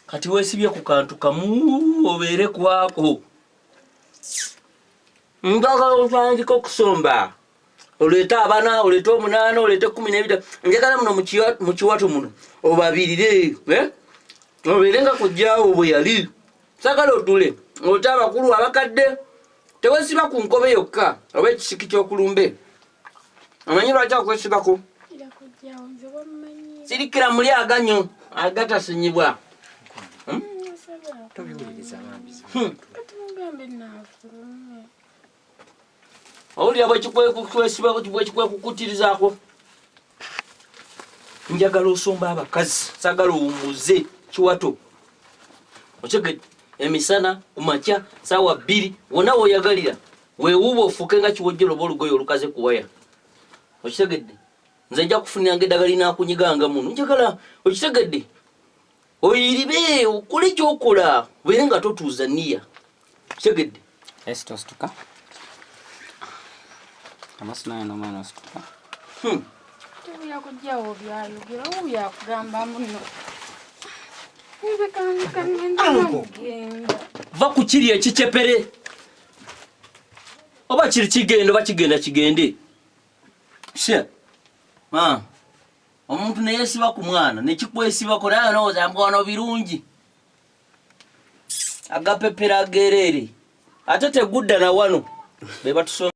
Kati wesibye ku kantu kamu obeere kwako. Njagala otandika okusomba. Oleta abana, oleta omunana, oleta 12. Njagala muno mu kiwato muno. Obabirire, obeerenga kujjaawo bwe yali. Sagala otule. Oleta abakulu abakadde. Tewesiba ku nkobe yokka, oba ekisiki ky'okulumbe. Amanyi lwaki akwesibako? Sirikira muli aganyo, agatasinyibwa. Oli abo kikwekukutirizaako. Njagala osomba abakazi, sagala owumuze kiwato. Otegedde emisana kumakya sawa 2 wona woyagalira weewuba ofuke nga kiwojjero bolugoyo olukaze kuwaya. Okitegedde nze nja kufunira ngeddaga linaakunyiganga muno. Njagala okitegedde oyiribe okole kyokola beere nga totuuza nniya. Okitegedde Estostuka amasinayo n'omwana ostuka tubuya kujjawo byayogera yakugamba muno. Va ku kiri ekicepere oba kiri kigendo bakigenda kigende. Omuntu neyesiba ku mwana nekikwesibako naye nowooza mwana birungi agapepera agerere ate tegudda na wano be batusoma.